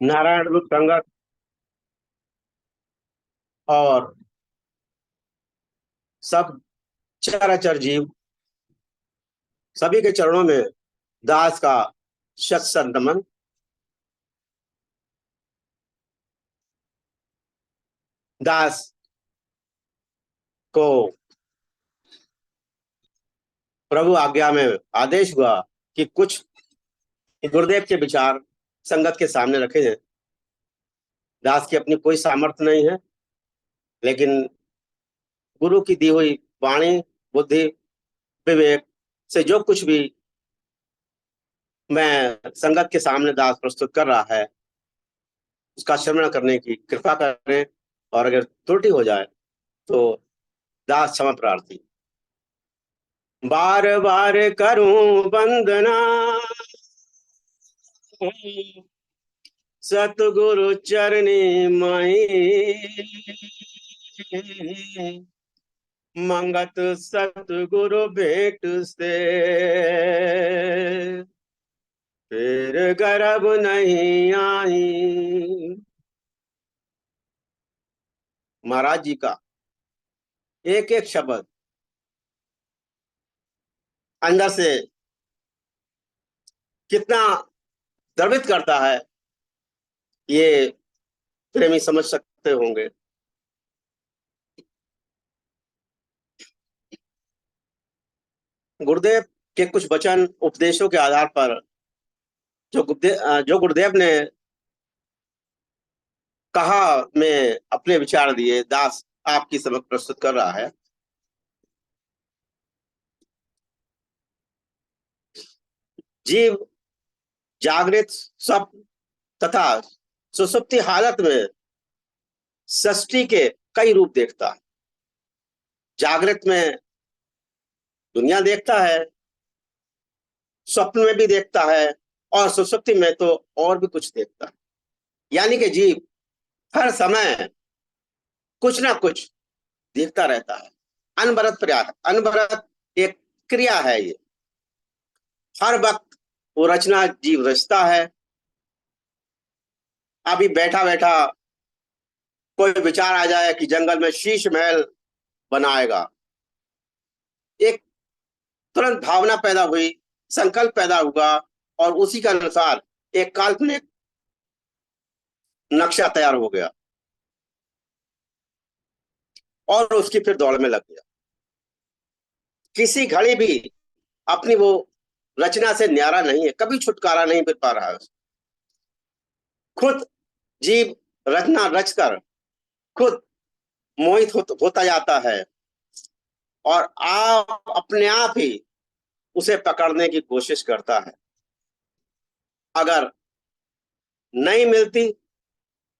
नारायण रूप संगत और सब चराचर जीव सभी के चरणों में दास का शत शत नमन। दास को प्रभु आज्ञा में आदेश हुआ कि कुछ गुरुदेव के विचार संगत के सामने रखे हैं। दास की अपनी कोई सामर्थ्य नहीं है, लेकिन गुरु की दी हुई वाणी, बुद्धि, विवेक से जो कुछ भी मैं संगत के सामने दास प्रस्तुत कर रहा है उसका श्रवण करने की कृपा करें, और अगर त्रुटि हो जाए तो दास क्षमा प्रार्थी। बार बार करूं वंदना सतगुरु चरणी माई, मंगत सतगुरु भेंट से फिर गर्भ नहीं आई। महाराज जी का एक एक शब्द अंदर से कितना द्रवित करता है, ये प्रेमी समझ सकते होंगे। गुरुदेव के कुछ वचन उपदेशों के आधार पर जो गुरुदेव ने कहा, मैं अपने विचार दिए दास आपकी समक्ष प्रस्तुत कर रहा है। जीव जागृत, स्वप्न तथा सुसुप्ति हालत में सृष्टि के कई रूप देखता है। जागृत में दुनिया देखता है, स्वप्न में भी देखता है, और सुसुप्ति में तो और भी कुछ देखता है। यानी कि जीव हर समय कुछ ना कुछ देखता रहता है। अनवरत प्रयास, अनवरत एक क्रिया है ये। हर वक्त वो रचना जीव रचता है। अभी बैठा बैठा कोई विचार आ जाए कि जंगल में शीश महल बनाएगा, एक तुरंत भावना पैदा हुई, संकल्प पैदा हुआ, और उसी के अनुसार एक काल्पनिक नक्शा तैयार हो गया और उसकी फिर दौड़ में लग गया। किसी घड़ी भी अपनी वो रचना से न्यारा नहीं है, कभी छुटकारा नहीं मिल पा रहा है। खुद जीव रचना रचकर खुद मोहित होता जाता है, और आप अपने आप ही उसे पकड़ने की कोशिश करता है। अगर नहीं मिलती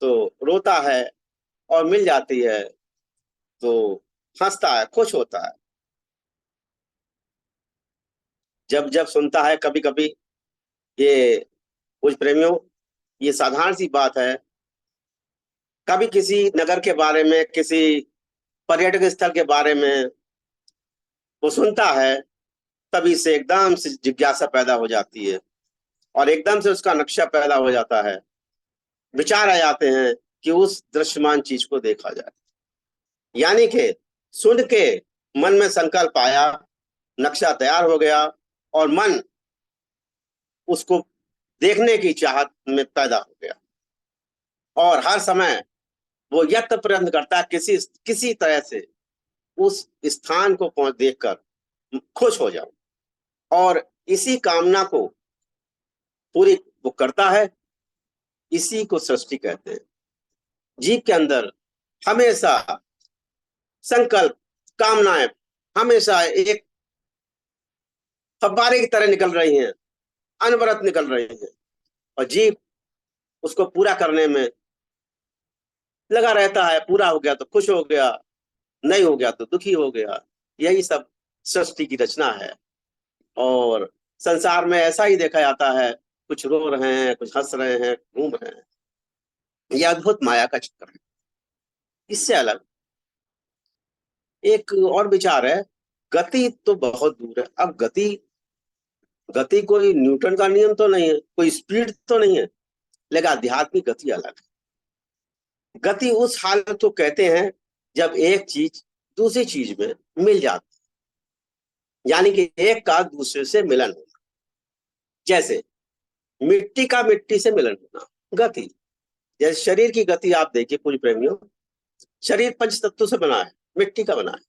तो रोता है, और मिल जाती है तो हंसता है, खुश होता है। जब जब सुनता है कभी कभी, ये कुछ प्रेमियों, ये साधारण सी बात है, कभी किसी नगर के बारे में, किसी पर्यटक स्थल के बारे में वो सुनता है, तभी से एकदम से जिज्ञासा पैदा हो जाती है, और एकदम से उसका नक्शा पैदा हो जाता है। विचार आ जाते हैं कि उस दृश्यमान चीज को देखा जाए। यानी कि सुन के मन में संकल्प आया, नक्शा तैयार हो गया, और मन उसको देखने की चाहत में पैदा हो गया, और हर समय वो यत्न प्रयत्न करता है किसी किसी तरह से उस स्थान को पहुंच देखकर खुश हो जाऊं, और इसी कामना को पूरी वो करता है। इसी को सृष्टि कहते हैं। जीव के अंदर हमेशा संकल्प, कामनाएं हमेशा एक फव्वारे की तरह निकल रही हैं, अनवरत निकल रही हैं, और जीव उसको पूरा करने में लगा रहता है। पूरा हो गया तो खुश हो गया, नहीं हो गया तो दुखी हो गया। यही सब सृष्टि की रचना है, और संसार में ऐसा ही देखा जाता है। कुछ रो रहे हैं, कुछ हंस रहे हैं, घूम रहे हैं। यह अद्भुत माया का चक्कर है। इससे अलग एक और विचार है। गति तो बहुत दूर है। अब गति, गति कोई न्यूटन का नियम तो नहीं है, कोई स्पीड तो नहीं है। लेकिन आध्यात्मिक गति अलग है। गति उस हालत को कहते हैं जब एक चीज दूसरी चीज में मिल जाती, यानी कि एक का दूसरे से मिलन होना। जैसे मिट्टी का मिट्टी से मिलन होना, गति। जैसे शरीर की गति आप देखिए पूज्य प्रेमियों, शरीर पंच तत्वों से बना है, मिट्टी का बना है,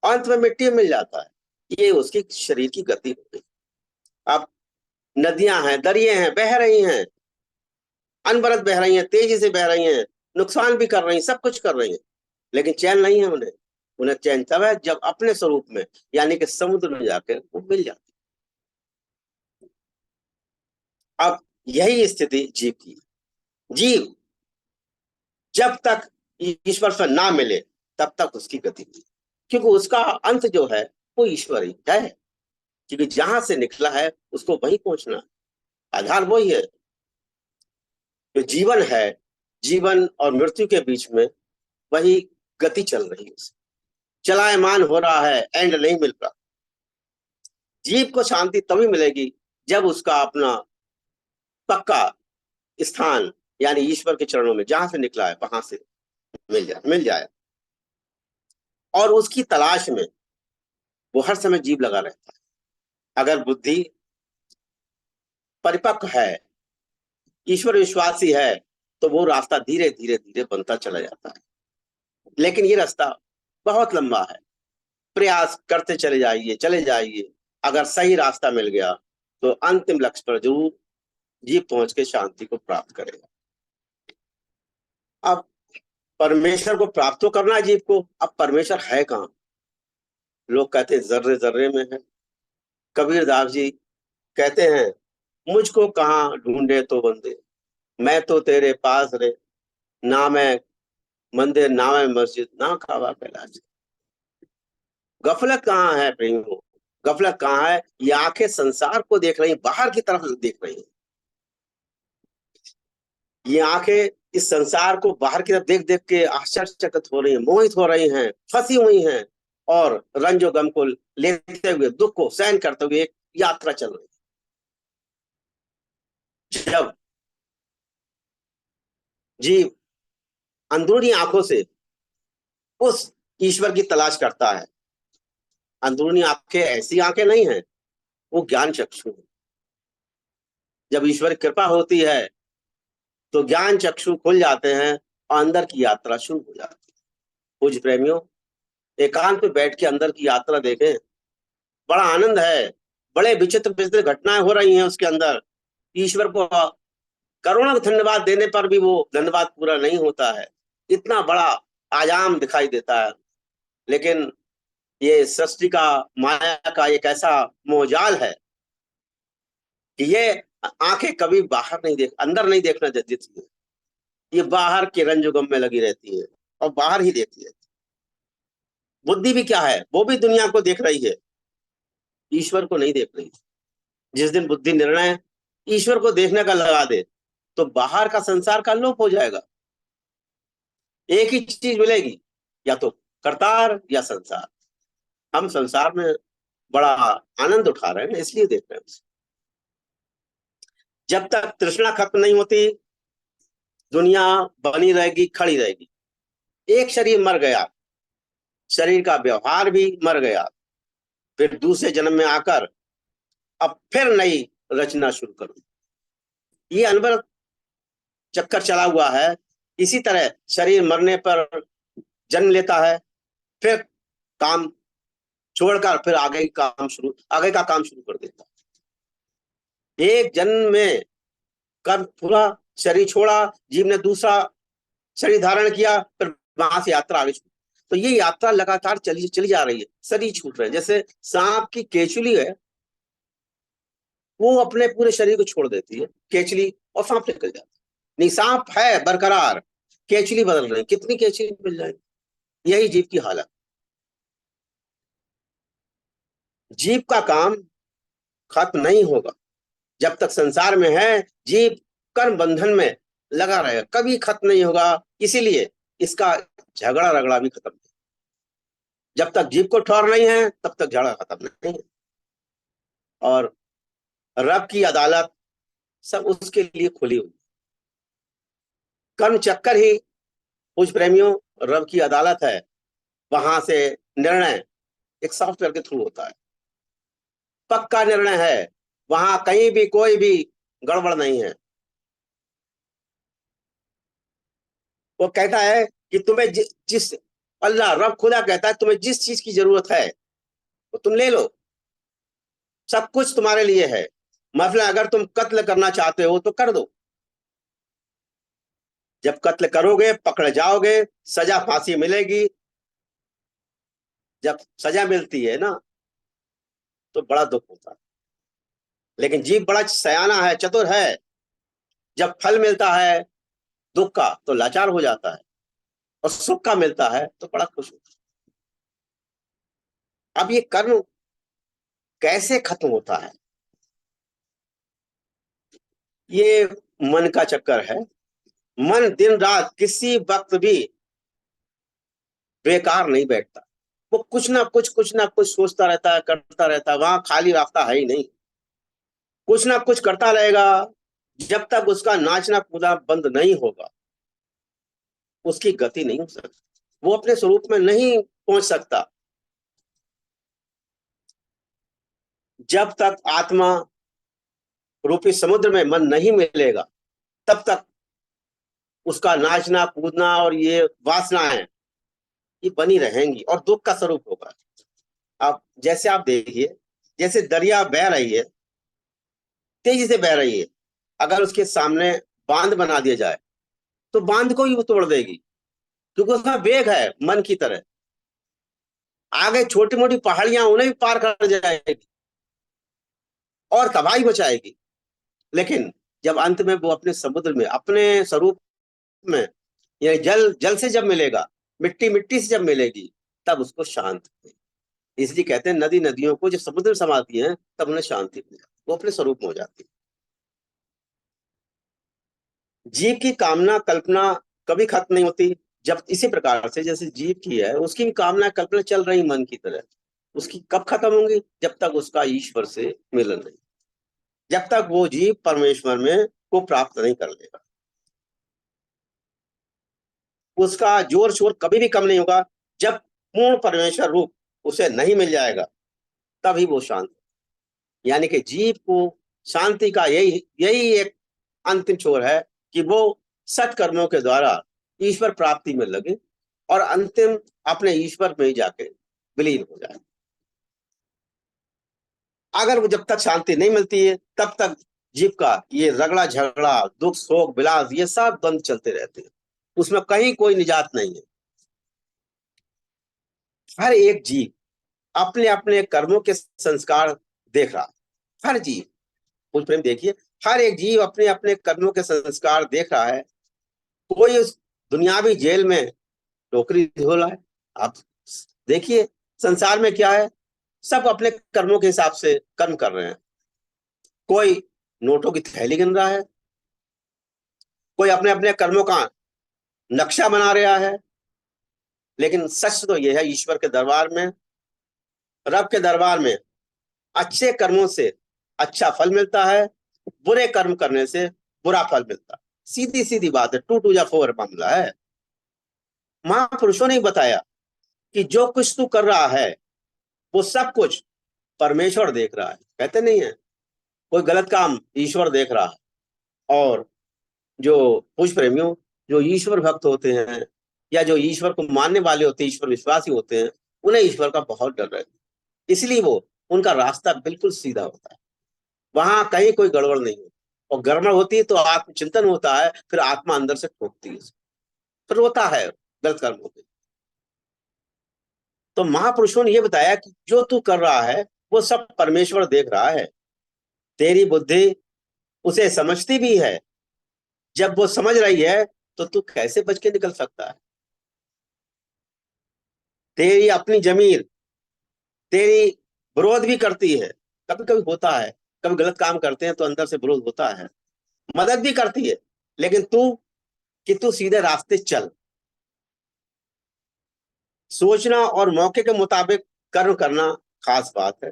अंत में मिट्टी में मिल जाता है, ये उसकी शरीर की गति हो गई। अब नदियां हैं, दरिये हैं, बह रही हैं, अनबरत बह रही हैं, तेजी से बह रही हैं, नुकसान भी कर रही हैं, सब कुछ कर रही हैं, लेकिन चैन नहीं है उन्हें। उन्हें चैन तब है जब अपने स्वरूप में, यानी कि समुद्र में जाकर वो मिल जाती। अब यही स्थिति जीव की। जीव जब तक ईश्वर से ना मिले तब तक उसकी गति नहीं, क्योंकि उसका अंत जो है वो ईश्वर ही है, क्योंकि जहां से निकला है उसको वहीं पहुंचना है, आधार वही है। जो जीवन है, जीवन और मृत्यु के बीच में वही गति चल रही है, चलायमान हो रहा है, एंड नहीं मिल रहा। जीव को शांति तभी मिलेगी जब उसका अपना पक्का स्थान, यानी ईश्वर के चरणों में जहां से निकला है वहां से मिल जाए। और उसकी तलाश में वो हर समय जीव लगा रहता है। अगर बुद्धि परिपक्व है, ईश्वर विश्वासी है, तो वो रास्ता धीरे धीरे धीरे बनता चला जाता है। लेकिन ये रास्ता बहुत लंबा है, प्रयास करते चले जाइए। अगर सही रास्ता मिल गया तो अंतिम लक्ष्य पर जरूर जीव पहुंच के शांति को प्राप्त करेगा। अब परमेश्वर को प्राप्त तो करना है जीव को। अब परमेश्वर है कहाँ? लोग कहते हैं जर्रे जर्रे में है। कबीर दास जी कहते हैं, मुझको कहाँ ढूंढे तो बंदे, मैं तो तेरे पास रे, ना मैं मंदिर ना मैं मस्जिद, ना खावा कैलाश। गफलत कहाँ है प्रेमियों? गफलत कहाँ है? ये आंखें संसार को देख रही, बाहर की तरफ देख रही हैं। ये आंखें इस संसार को बाहर की तरफ देख देख के आश्चर्यचकित हो रही हैं, मोहित हो रही हैं, फंसी हुई हैं, और रंजो गम को लेते हुए, दुख को सहन करते हुए एक यात्रा चल रही है। जब जीव अंदरूनी आंखों से उस ईश्वर की तलाश करता है, अंदरूनी आंखें ऐसी आंखें नहीं है, वो ज्ञान चक्षु है। जब ईश्वर की कृपा होती है तो ज्ञान चक्षु खुल जाते हैं और अंदर की यात्रा शुरू हो जाती है। पूज्य प्रेमियों, एकांत में बैठ के अंदर की यात्रा देखें, बड़ा आनंद है। बड़े विचित्र विचित्र घटनाएं हो रही हैं उसके अंदर। ईश्वर को करोड़ों धन्यवाद देने पर भी वो धन्यवाद पूरा नहीं होता है, इतना बड़ा आयाम दिखाई देता है। लेकिन ये सृष्टि का, माया का एक ऐसा मोहजाल है कि ये आंखें कभी बाहर नहीं देख, अंदर नहीं देखना देती है। ये बाहर के रंजोगम में लगी रहती है और बाहर ही देखती है। बुद्धि भी क्या है, वो भी दुनिया को देख रही है, ईश्वर को नहीं देख रही। जिस दिन बुद्धि निर्णय ईश्वर को देखने का लगा दे तो बाहर का संसार का लोप हो जाएगा। एक ही चीज मिलेगी, या तो करतार या संसार। हम संसार में बड़ा आनंद उठा रहे हैं, इसलिए देख रहे हैं। जब तक तृष्णा खत्म नहीं होती, दुनिया बनी रहेगी, खड़ी रहेगी। एक शरीर मर गया, शरीर का व्यवहार भी मर गया, फिर दूसरे जन्म में आकर अब फिर नई रचना शुरू करो। ये अनवरत चक्कर चला हुआ है। इसी तरह शरीर मरने पर जन्म लेता है, फिर काम छोड़कर फिर आगे का काम शुरू कर देता है। एक जन्म में कर पूरा शरीर छोड़ा, जीव ने दूसरा शरीर धारण किया, फिर वहां से यात्रा आगे शुरू। तो ये यात्रा लगातार चली चली जा रही है, शरीर छूट रहे हैं। जैसे सांप की केचुली है, वो अपने पूरे शरीर को छोड़ देती है, केचली, और सांप निकल जाता है। नहीं, सांप है बरकरार, केचली बदल रही, कितनी केचली मिल जाएगी। यही जीव की हालत। जीव का काम खत्म नहीं होगा जब तक संसार में है। जीव कर्म बंधन में लगा रहेगा, कभी खत्म नहीं होगा। इसीलिए इसका झगड़ा रगड़ा भी खत्म नहीं। जब तक जीव को ठौर नहीं है तब तक झगड़ा खत्म नहीं है। और रब की अदालत सब उसके लिए खुली हुई। कर्म चक्कर ही कुछ प्रेमियों रब की अदालत है। वहां से निर्णय एक सॉफ्टवेयर के थ्रू होता है, पक्का निर्णय है, वहां कहीं भी कोई भी गड़बड़ नहीं है। वो कहता है कि तुम्हें जिस अल्लाह रब खुदा कहता है तुम्हें जिस चीज की जरूरत है वो तुम ले लो, सब कुछ तुम्हारे लिए है। मतलब अगर तुम कत्ल करना चाहते हो तो कर दो, जब कत्ल करोगे पकड़ जाओगे, सजा फांसी मिलेगी। जब सजा मिलती है ना तो बड़ा दुख होता है, लेकिन जीव बड़ा सयाना है, चतुर है। जब फल मिलता है दुख का तो लाचार हो जाता है, और सुख का मिलता है तो बड़ा खुश होता है। अब ये कर्म कैसे खत्म होता है? ये मन का चक्कर है। मन दिन रात किसी वक्त भी बेकार नहीं बैठता, वो कुछ ना कुछ सोचता रहता है, करता रहता है, वहां खाली रास्ता है ही नहीं, कुछ ना कुछ करता रहेगा। जब तक उसका नाचना कूदना बंद नहीं होगा उसकी गति नहीं हो सकती, वो अपने स्वरूप में नहीं पहुंच सकता। जब तक आत्मा रूपी समुद्र में मन नहीं मिलेगा तब तक उसका नाचना कूदना और ये वासनाएं ये बनी रहेंगी और दुख का स्वरूप होगा। अब जैसे आप देखिए, जैसे दरिया बह रही है, तेजी से बह रही है, अगर उसके सामने बांध बना दिया जाए तो बांध को ही वो तोड़ देगी, क्योंकि उसका वेग है मन की तरह। आगे छोटी मोटी पहाड़ियां उन्हें भी पार कर जाएगी और तबाही मचाएगी। लेकिन जब अंत में वो अपने समुद्र में अपने स्वरूप में, ये जल जल से जब मिलेगा, मिट्टी मिट्टी से जब मिलेगी, तब उसको शांत, इसलिए कहते हैं नदी नदियों को जब समुद्र में समाती है तब उन्हें शांति मिल जाती, वो अपने स्वरूप में हो जाती है। जीव की कामना कल्पना कभी खत्म नहीं होती। जब इसी प्रकार से जैसे जीव की है उसकी भी कामना कल्पना चल रही मन की तरह, उसकी कब खत्म होंगी? जब तक उसका ईश्वर से मिलन नहीं, जब तक वो जीव परमेश्वर में को प्राप्त नहीं कर लेगा, उसका जोर शोर कभी भी कम नहीं होगा। जब पूर्ण परमेश्वर रूप उसे नहीं मिल जाएगा तभी वो शांत। यानी कि जीव को शांति का यही यही एक अंतिम छोर है कि वो सत्कर्मों के द्वारा ईश्वर प्राप्ति में लगे और अंतिम अपने ईश्वर में ही जाके विलीन हो जाए। अगर वो जब तक शांति नहीं मिलती है तब तक जीव का ये रगड़ा झगड़ा दुख शोक विलास ये सब द्वंद चलते रहते हैं, उसमें कहीं कोई निजात नहीं है। हर एक जीव अपने अपने कर्मों के संस्कार देख रहा है। हर जीव, कुछ प्रेम देखिए, हर एक जीव अपने अपने कर्मों के संस्कार देख रहा है। कोई उस दुनियावी जेल में नौकरी हो रहा है। आप देखिए संसार में क्या है, सब अपने कर्मों के हिसाब से कर्म कर रहे हैं। कोई नोटों की थैली गिन रहा है, कोई अपने अपने कर्मों का नक्शा बना रहा है। लेकिन सच तो यह है, ईश्वर के दरबार में, रब के दरबार में अच्छे कर्मों से अच्छा फल मिलता है, बुरे कर्म करने से बुरा फल मिलता है। सीधी सीधी बात है, 2 to 4 मामला है। महापुरुषों ने बताया कि जो कुछ तू कर रहा है वो सब कुछ परमेश्वर देख रहा है। कहते नहीं है कोई गलत काम ईश्वर देख रहा है। और जो पुरुष प्रेमियों, जो ईश्वर भक्त होते हैं या जो ईश्वर को मानने वाले होते हैं, ईश्वर विश्वासी होते हैं, उन्हें ईश्वर का बहुत डर रहता है। इसलिए वो उनका रास्ता बिल्कुल सीधा होता है, वहां कहीं कोई गड़बड़ नहीं होती। और गड़बड़ होती है तो आत्मचिंतन होता है, फिर आत्मा अंदर से ठोकती है, फिर रोता है गलत कर्मों पे। तो महापुरुषों ने यह बताया कि जो तू कर रहा है वो सब परमेश्वर देख रहा है। तेरी बुद्धि उसे समझती भी है। जब वो समझ रही है तो तू कैसे बच के निकल सकता है? तेरी अपनी जमीर तेरी विरोध भी करती है, कभी कभी होता है, कभी गलत काम करते हैं तो अंदर से विरोध होता है, मदद भी करती है। लेकिन तू सीधे रास्ते चल, सोचना और मौके के मुताबिक कर्म करना खास बात है।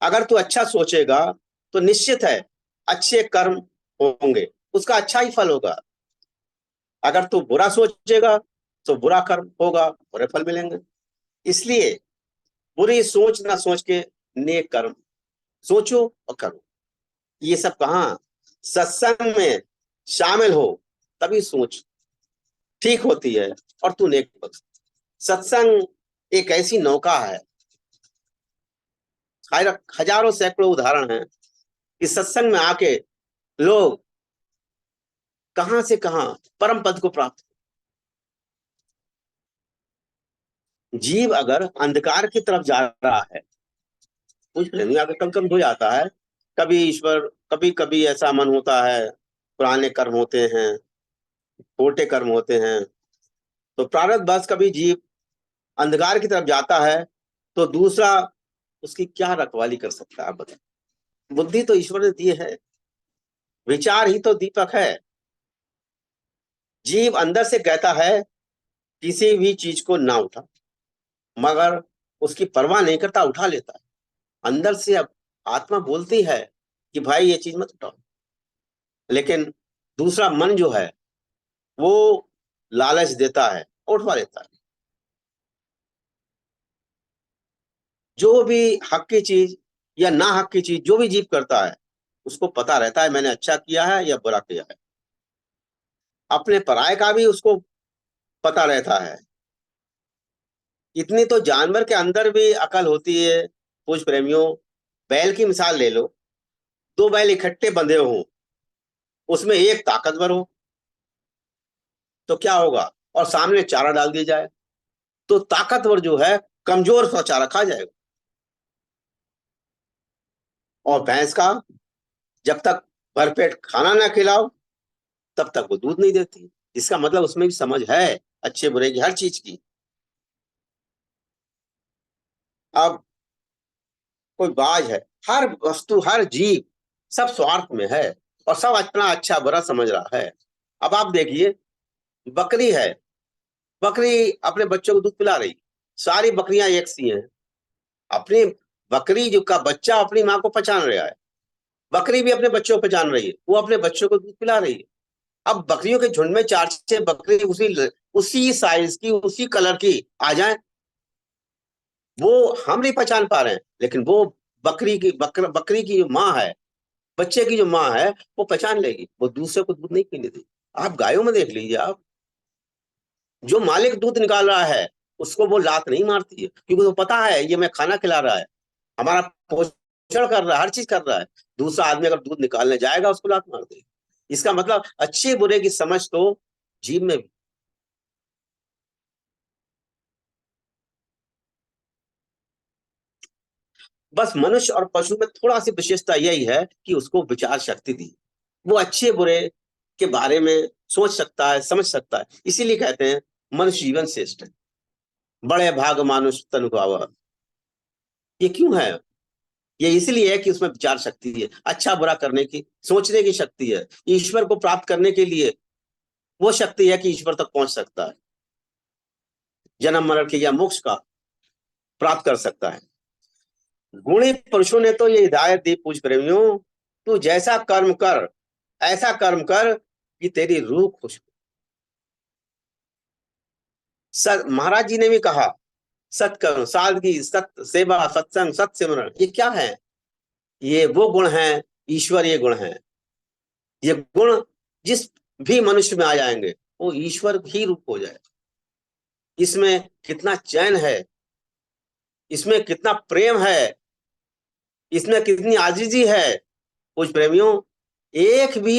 अगर तू अच्छा सोचेगा तो निश्चित है अच्छे कर्म होंगे, उसका अच्छा ही फल होगा। अगर तू बुरा सोचेगा तो बुरा कर्म होगा, बुरे फल मिलेंगे। इसलिए बुरी सोच ना सोच के नेक कर्म सोचो और करो। ये सब कहाँ, सत्संग में शामिल हो तभी सोच ठीक होती है और तू नेक बन। सत्संग एक ऐसी नौका है, हजारों सैकड़ों उदाहरण हैं कि सत्संग में आके लोग कहां से कहां परम पद को प्राप्त। जीव अगर अंधकार की तरफ जा रहा है, कुछ नहीं, अगर कम कम हो जाता है, कभी ईश्वर, कभी कभी ऐसा मन होता है, पुराने कर्म होते हैं, छोटे कर्म होते हैं, तो प्रारब्ध बस कभी जीव अंधकार की तरफ जाता है, तो दूसरा उसकी क्या रखवाली कर सकता है, आप बताइए। बुद्धि तो ईश्वर ने दी है, विचार ही तो दीपक है। जीव अंदर से कहता है किसी भी चीज को ना उठा, मगर उसकी परवाह नहीं करता, उठा लेता है। अंदर से अब आत्मा बोलती है कि भाई ये चीज मत उठाओ, लेकिन दूसरा मन जो है वो लालच देता है, उठवा लेता है। जो भी हक की चीज या ना हक की चीज जो भी जीव करता है, उसको पता रहता है मैंने अच्छा किया है या बुरा किया है। अपने पराये का भी उसको पता रहता है। इतनी तो जानवर के अंदर भी अकल होती है। कुछ प्रेमियों, बैल की मिसाल ले लो, दो बैल इकट्ठे बंधे हों, उसमें एक ताकतवर हो तो क्या होगा, और सामने चारा डाल दिया जाए तो ताकतवर जो है कमजोर सा चारा खा जाएगा। और भैंस का जब तक भरपेट खाना ना खिलाओ तब तक वो दूध नहीं देती। इसका मतलब उसमें भी समझ है अच्छे बुरे की, हर चीज की। अब कोई बाज है, हर वस्तु हर जीव सब स्वार्थ में है और सब अपना अच्छा बुरा समझ रहा है। अब आप देखिए, बकरी है, बकरी अपने बच्चों को दूध पिला रही, सारी बकरियां एक सी हैं। अपनी बकरी जो का बच्चा अपनी माँ को पहचान रहा है, बकरी भी अपने बच्चों को पहचान रही है, वो अपने बच्चों को दूध पिला रही है। अब बकरियों के झुंड में चार छह बकरी उसी उसी साइज की उसी कलर की आ जाए, वो हम नहीं पहचान पा रहे हैं, लेकिन वो बकरी की जो माँ है, बच्चे की जो माँ है, वो पहचान लेगी, वो दूसरे को दूध नहीं पीने देगी। आप गायों में देख लीजिए, आप जो मालिक दूध निकाल रहा है उसको वो लात नहीं मारती है, क्योंकि वो पता है ये मैं खाना खिला रहा है, हमारा पोषण कर रहा है, हर चीज कर रहा है। दूसरा आदमी अगर दूध निकालने जाएगा उसको लात मार देगी। इसका मतलब अच्छे बुरे की समझ तो जीव में भी। बस मनुष्य और पशु में थोड़ा सी विशेषता यही है कि उसको विचार शक्ति दी, वो अच्छे बुरे के बारे में सोच सकता है, समझ सकता है। इसीलिए कहते हैं मनुष्य जीवन श्रेष्ठ है, बड़े भाग मानुष तनु पावा। ये क्यों है? ये इसलिए है कि उसमें विचार शक्ति है, अच्छा बुरा करने की, सोचने की शक्ति है। ईश्वर को प्राप्त करने के लिए वो शक्ति है कि ईश्वर तक पहुंच सकता है, जन्म मरण के या मोक्ष का प्राप्त कर सकता है। गुणी पुरुषों ने तो ये हिदायत दी, पूज प्रेमियों, तू जैसा कर्म कर, ऐसा कर्म कर कि तेरी रूह खुश हो। महाराज जी ने भी कहा, सत्कर्म, सादगी, सत्य सेवा, सत्संग, सत्य सिमरण, ये क्या है? ये वो गुण हैं, ईश्वरीय गुण हैं। ये गुण जिस भी मनुष्य में आ जाएंगे वो ईश्वर ही रूप हो जाए। इसमें कितना चैन है, इसमें कितना प्रेम है, इसमें कितनी आजीजी है। कुछ प्रेमियों, एक भी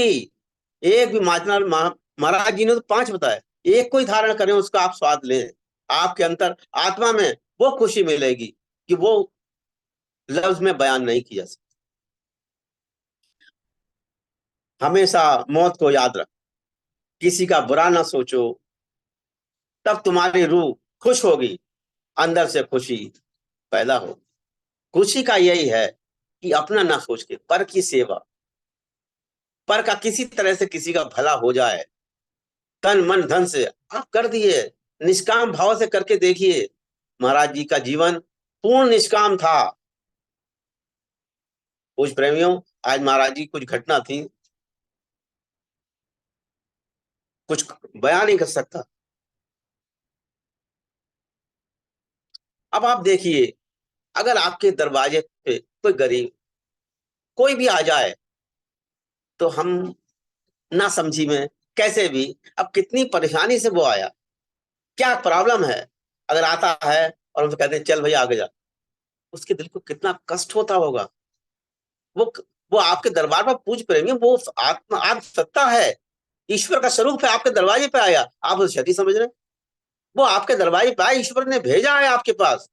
एक भी महाराज जी ने तो पांच बताए, एक कोई धारण करें उसका आप स्वाद लें, आपके अंतर आत्मा में वो खुशी मिलेगी कि वो लफ्ज में बयान नहीं किया। हमेशा मौत को याद रख, किसी का बुरा ना सोचो, तब तुम्हारी रूह खुश होगी, अंदर से खुशी पैदा हो। खुशी का यही है कि अपना ना सोच के पर की सेवा, पर का किसी तरह से किसी का भला हो जाए, तन मन धन से आप कर दिए, निष्काम भाव से करके देखिए। महाराज जी का जीवन पूर्ण निष्काम था। कुछ प्रेमियों, आज महाराज जी कुछ घटना थी, कुछ बयान नहीं कर सकता। अब आप देखिए, अगर आपके दरवाजे पे कोई गरीब कोई भी आ जाए, तो हम ना समझी में कैसे भी, अब कितनी परेशानी से वो आया, क्या प्रॉब्लम है, अगर आता है और हम कहते हैं चल भैया आगे जा, उसके दिल को कितना कष्ट होता होगा। वो वो आपके दरबार पर पूज प्रेमी, वो आत्मा आत्म सत्ता है, ईश्वर का स्वरूप है, आपके दरवाजे पे आया, आप उसे क्षति समझ रहे हैं। वो आपके दरवाजे पे आया, ईश्वर ने भेजा है आपके पास,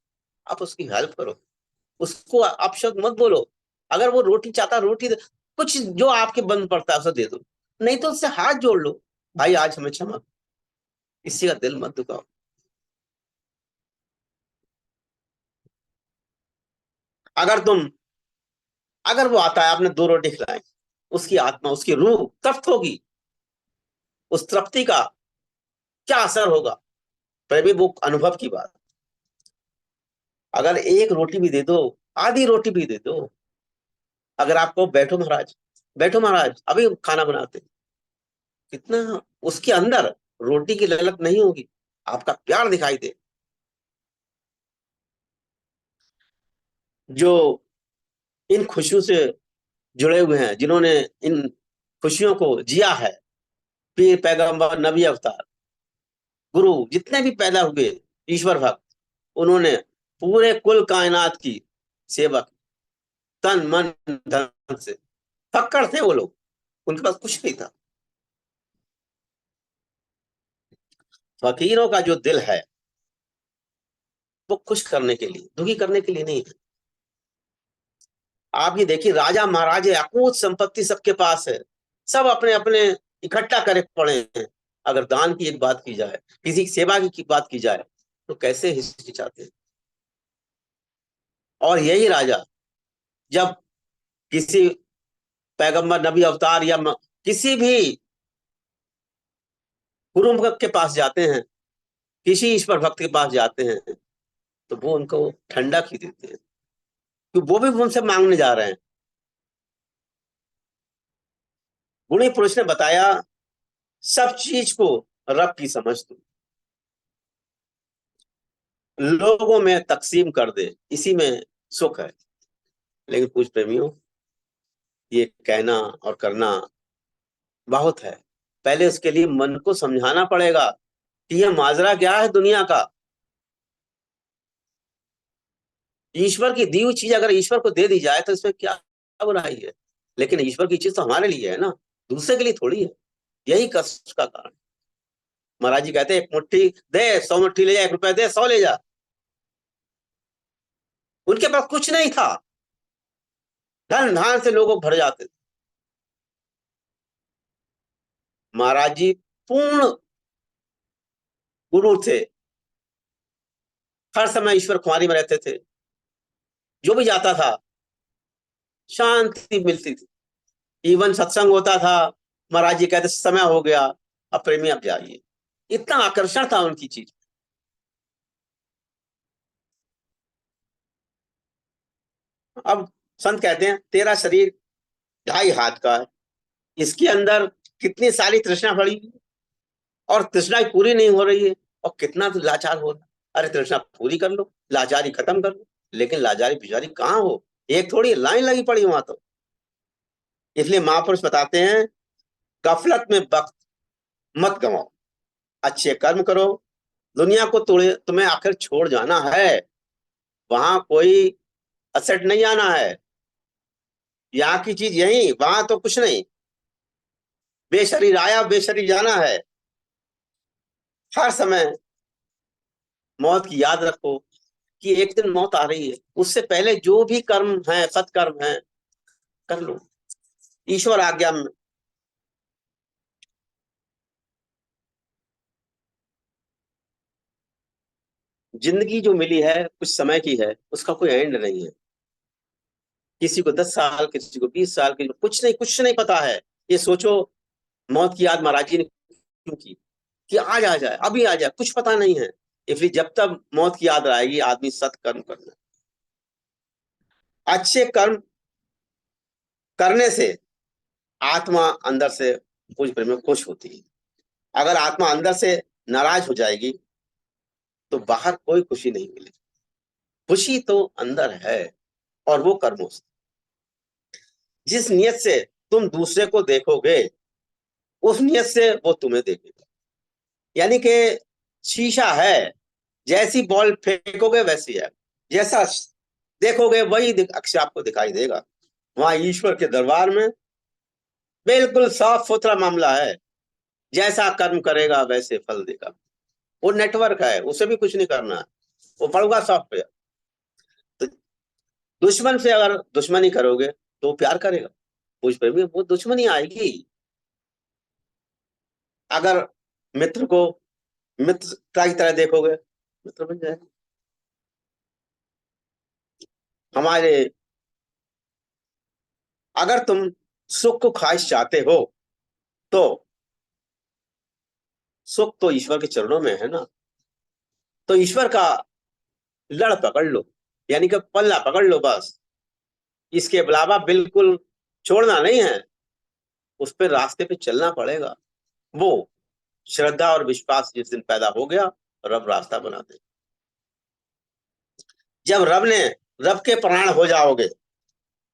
आप उसकी हेल्प करो, उसको आप शब्द मत बोलो। अगर वो रोटी चाहता, रोटी कुछ जो आपके बंद पड़ता है उसे दे दो, नहीं तो उससे हाथ जोड़ लो, भाई आज हमें क्षमा, किसी का दिल मत दुखाओ। अगर तुम अगर वो आता है, आपने दो रोटी खिलाई, उसकी आत्मा, उसकी रूह तृप्त होगी, उस तृप्ति का क्या असर होगा, फिर भी वो अनुभव की बात। अगर एक रोटी भी दे दो, आधी रोटी भी दे दो, अगर आपको बैठो महाराज, बैठो महाराज अभी हम खाना बनाते, कितना उसके अंदर रोटी की ललक नहीं होगी, आपका प्यार दिखाई दे। जो इन खुशियों से जुड़े हुए हैं, जिन्होंने इन खुशियों को जिया है, पीर पैगंबर नबी अवतार गुरु जितने भी पैदा हुए ईश्वर भक्त, उन्होंने पूरे कुल कायनात की सेवा की, तन मन धन से, फक्कड़ थे वो लोग, उनके पास कुछ नहीं था। फकीरों का जो दिल है, वो खुश करने के लिए, दुखी करने के लिए नहीं है। आप ये देखिए, राजा महाराजे अकूत संपत्ति सबके पास है, सब अपने अपने इकट्ठा करे पड़े हैं, अगर दान की एक बात की जाए, किसी की सेवा की बात की जाए, तो कैसे हिचकिचाते हैं। और यही राजा जब किसी पैगंबर नबी अवतार या किसी भी गुरु भक्त के पास जाते हैं, किसी ईश्वर भक्त के पास जाते हैं, तो वो उनको ठंडा खी देते हैं, क्योंकि वो भी उनसे मांगने जा रहे हैं। गुणी पुरुष ने बताया, सब चीज को रब की समझ दो, लोगों में तकसीम कर दे, इसी में सुख है। लेकिन कुछ प्रेमियों, ये कहना और करना बहुत है, पहले उसके लिए मन को समझाना पड़ेगा कि यह माजरा क्या है दुनिया का। ईश्वर की दी हुई चीज अगर ईश्वर को दे दी जाए तो इसमें क्या बुराई है, लेकिन ईश्वर की चीज तो हमारे लिए है ना, दूसरे के लिए थोड़ी है। यही कष्ट का कारण। महाराज जी कहते हैं, एक मुट्ठी दे 100 मुट्ठी ले जा, 1 रुपया दे 100 ले जा। उनके पास कुछ नहीं था, धन धान से लोगों भर जाते थे। महाराज जी पूर्ण गुरु थे, हर समय ईश्वर कुमारी में रहते थे, जो भी जाता था शांति मिलती थी। इवन सत्संग होता था, महाराज जी कहते समय हो गया, अब प्रेमी अब जाइए, इतना आकर्षण था उनकी चीज। अब संत कहते हैं, तेरा शरीर 2.5 हाथ का है, इसके अंदर कितनी सारी तृष्णा भरी है, और तृष्णा पूरी नहीं हो रही है, और कितना तो लाचार हो रहा है। अरे तृष्णा पूरी कर लो, लाचारी खत्म कर लो। लेकिन लाचारी बिचारी कहाँ हो, एक थोड़ी लाइन लगी पड़ी वहां तो। इसलिए महापुरुष बताते हैं, गफलत में वक्त मत गवाओ, अच्छे कर्म करो, दुनिया को तोड़े तुम्हें आखिर छोड़ जाना है, वहां कोई असट नहीं आना है, यहाँ की चीज यही, वहां तो कुछ नहीं, बेशरीर आया बेशरीर जाना है। हर समय मौत की याद रखो कि एक दिन मौत आ रही है, उससे पहले जो भी कर्म है, सत्कर्म है, कर लो ईश्वर आज्ञा में। जिंदगी जो मिली है कुछ समय की है, उसका कोई एंड नहीं है। किसी को 10 साल, किसी को 20 साल, किसी को कुछ नहीं पता है। ये सोचो, मौत की याद महाराज जी ने क्यों की, कि आज आ जाए, अभी आ जाए, कुछ पता नहीं है। इसलिए जब तक मौत की याद आएगी, आदमी सत्कर्म करना, अच्छे कर्म करने से आत्मा अंदर से कुछ प्रेम में खुश होती है। अगर आत्मा अंदर से नाराज हो जाएगी तो बाहर कोई खुशी नहीं मिलेगी। खुशी तो अंदर है, और वो कर्मों से। जिस नियत से तुम दूसरे को देखोगे, उस नियत से वो तुम्हें देखेगा। यानी कि शीशा है, जैसी बॉल फेंकोगे वैसी है, जैसा देखोगे वही अक्ष आपको दिखाई देगा। वहां ईश्वर के दरबार में बिल्कुल साफ सुथरा मामला है, जैसा कर्म करेगा वैसे फल देगा। वो नेटवर्क है, उसे भी कुछ नहीं करना है, वो पड़ूगा सॉफ्टवेयर। तो दुश्मन से अगर दुश्मनी करोगे तो प्यार करेगा, मुझ पर भी वो दुश्मनी आएगी। अगर मित्र को मित्रता की तरह देखोगे, मित्र बन जाएगा। हमारे अगर तुम सुख को ख्वाहिश चाहते हो तो सुख तो ईश्वर के चरणों में है ना। तो ईश्वर का लड़ पकड़ लो, यानी कि पल्ला पकड़ लो बस। इसके अलावा बिल्कुल छोड़ना नहीं है, उस पर रास्ते पे चलना पड़ेगा। वो श्रद्धा और विश्वास जिस दिन पैदा हो गया, रब रास्ता बना दे। जब रब के प्राण हो जाओगे,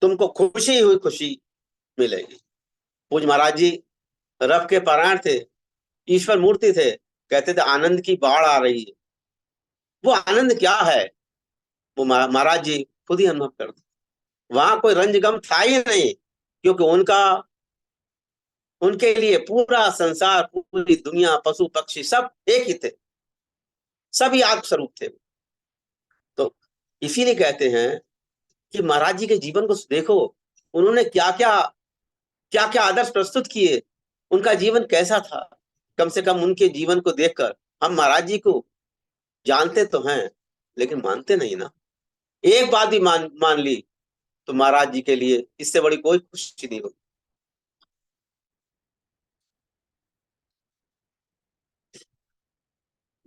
तुमको खुशी हुई खुशी मिलेगी। पूज महाराज जी रब के प्राण थे, ईश्वर मूर्ति थे, कहते थे आनंद की बाढ़ आ रही है। वो आनंद क्या है, वो महाराज जी खुद ही अनुभव करते। वहां कोई रंज गम था ही नहीं, क्योंकि उनके लिए पूरा संसार, पूरी दुनिया, पशु पक्षी सब एक ही थे, सभी आत्म स्वरूप थे। तो इसीलिए कहते हैं कि महाराज जी के जीवन को देखो, उन्होंने क्या क्या आदर्श प्रस्तुत किए, उनका जीवन कैसा था। कम से कम उनके जीवन को देखकर हम महाराज जी को जानते तो हैं, लेकिन मानते नहीं ना। एक बात भी मान ली तो महाराज जी के लिए इससे बड़ी कोई खुशी नहीं होती।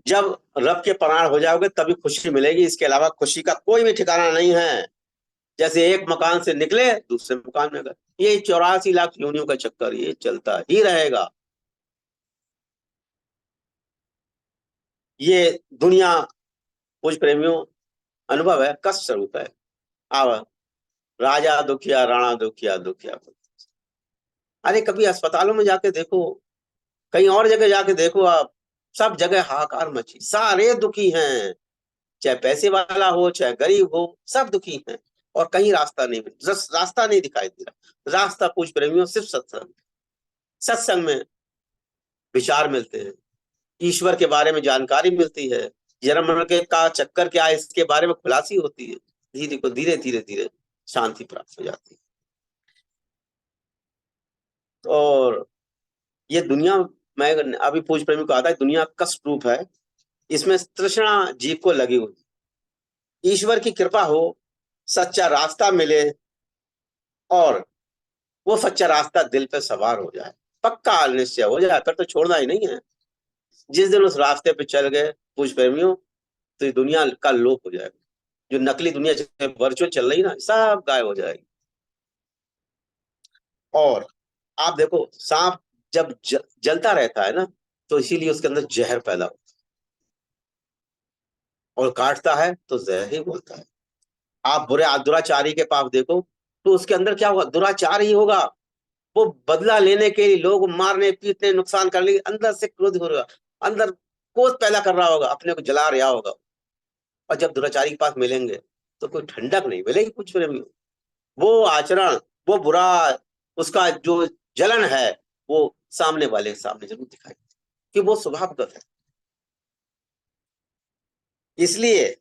जब रब के प्राण हो जाओगे तभी खुशी मिलेगी, इसके अलावा खुशी का कोई भी ठिकाना नहीं है। जैसे एक मकान से निकले दूसरे मकान में गए, ये 84 लाख योनियों का चक्कर ये चलता ही रहेगा। ये दुनिया कुछ प्रेमियों अनुभव है, कष्ट स्वरूप है। अब राजा दुखिया, राणा दुखिया, दुखिया। अरे कभी अस्पतालों में जाके देखो, कहीं और जगह जाके देखो आप, सब जगह हाहाकार मची, सारे दुखी हैं। चाहे पैसे वाला हो चाहे गरीब हो, सब दुखी हैं। और कहीं रास्ता नहीं, रास्ता नहीं दिखाई दे रहा। रास्ता पूज प्रेमियों सिर्फ सत्संग, सत्संग में विचार मिलते हैं, ईश्वर के बारे में जानकारी मिलती है, जन्म मरण के का चक्कर क्या है इसके बारे में खुलासी होती है। धीरे को धीरे धीरे धीरे शांति प्राप्त हो जाती है। और ये दुनिया, मैं अभी पूज प्रेमी को आता है, दुनिया कष्ट रूप है, इसमें तृष्णा जीव को लगी हुई। ईश्वर की कृपा हो, सच्चा रास्ता मिले, और वो सच्चा रास्ता दिल पे सवार हो जाए, पक्का निश्चय हो जाए, फिर तो छोड़ना ही नहीं है। जिस दिन उस रास्ते पे चल गए पूज प्रेमियों, तो ये दुनिया का लोप हो जाएगा। जो नकली दुनिया वर्चुअल चल रही ना, सब गायब हो जाएगी। और आप देखो सांप जब जलता रहता है ना, तो इसीलिए उसके अंदर जहर पैदा होता है, और काटता है तो जहर ही बोलता है। आप बुरे दुराचारी के पास देखो, तो उसके अंदर क्या होगा, दुराचार ही होगा। वो बदला लेने के लिए लोग मारने पीटने नुकसान करने के अंदर से क्रोध हो रहा, अंदर क्रोध पैदा कर रहा होगा, अपने को जला रहा होगा। और जब दुराचारी के पास मिलेंगे तो कोई ठंडक नहीं मिलेगी कुछ में। वो आचरण, वो बुरा, उसका जो जलन है, वो सामने वाले के सामने जरूर दिखाई, कि वो स्वभावगत है। इसलिए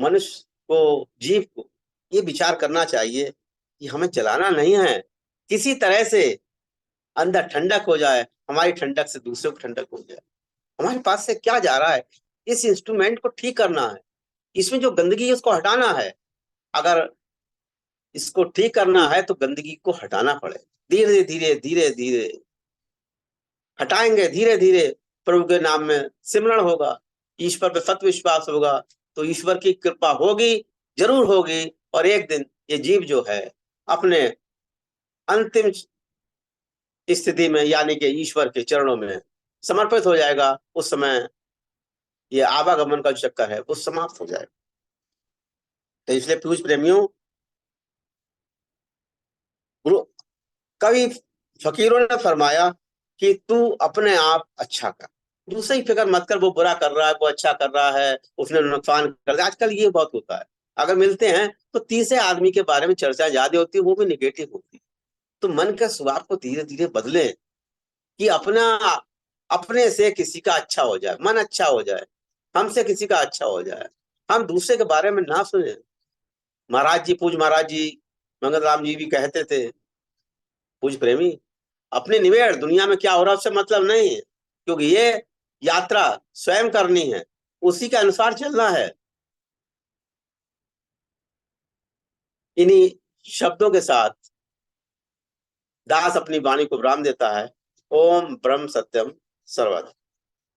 मनुष्य को, जीव को ये विचार करना चाहिए कि हमें जलाना नहीं है, किसी तरह से अंदर ठंडक हो जाए, हमारी ठंडक से दूसरों की ठंडक हो जाए। हमारे पास से क्या जा रहा है, इस इंस्ट्रूमेंट को ठीक करना है, इसमें जो गंदगी है उसको हटाना है। अगर इसको ठीक करना है तो गंदगी को हटाना पड़े, धीरे धीरे धीरे धीरे हटाएंगे, धीरे धीरे प्रभु के नाम में सिमरण होगा, ईश्वर पे सत्य विश्वास होगा, तो ईश्वर की कृपा होगी, जरूर होगी। और एक दिन ये जीव जो है अपने अंतिम स्थिति में, यानी कि ईश्वर के चरणों में समर्पित हो जाएगा, उस समय ये आवागमन का जो चक्कर है वो समाप्त हो जाएगा। तो इसलिए पूज प्रेमियों, गुरु कवि फकीरों ने फरमाया कि तू अपने आप अच्छा कर, दूसरे की फिक्र मत कर, वो बुरा कर रहा है, वो अच्छा कर रहा है, उसने नुकसान कर दिया। आजकल ये बहुत होता है, अगर मिलते हैं तो तीसरे आदमी के बारे में चर्चा ज्यादा होती है, वो भी निगेटिव होती है। तो मन के स्वभाव को धीरे धीरे बदले कि अपना, अपने से किसी का अच्छा हो जाए, मन अच्छा हो जाए, हमसे किसी का अच्छा हो जाए, हम दूसरे के बारे में ना सुने। महाराज जी, पूज महाराज जी, मंगल राम जी भी कहते थे, पूज प्रेमी, अपनी निवेड़, दुनिया में क्या हो रहा है उससे मतलब नहीं है, क्योंकि ये यात्रा स्वयं करनी है, उसी के अनुसार चलना है। इन्हीं शब्दों के साथ दास अपनी वाणी को विराम देता है। ओम ब्रह्म सत्यम सर्वदा।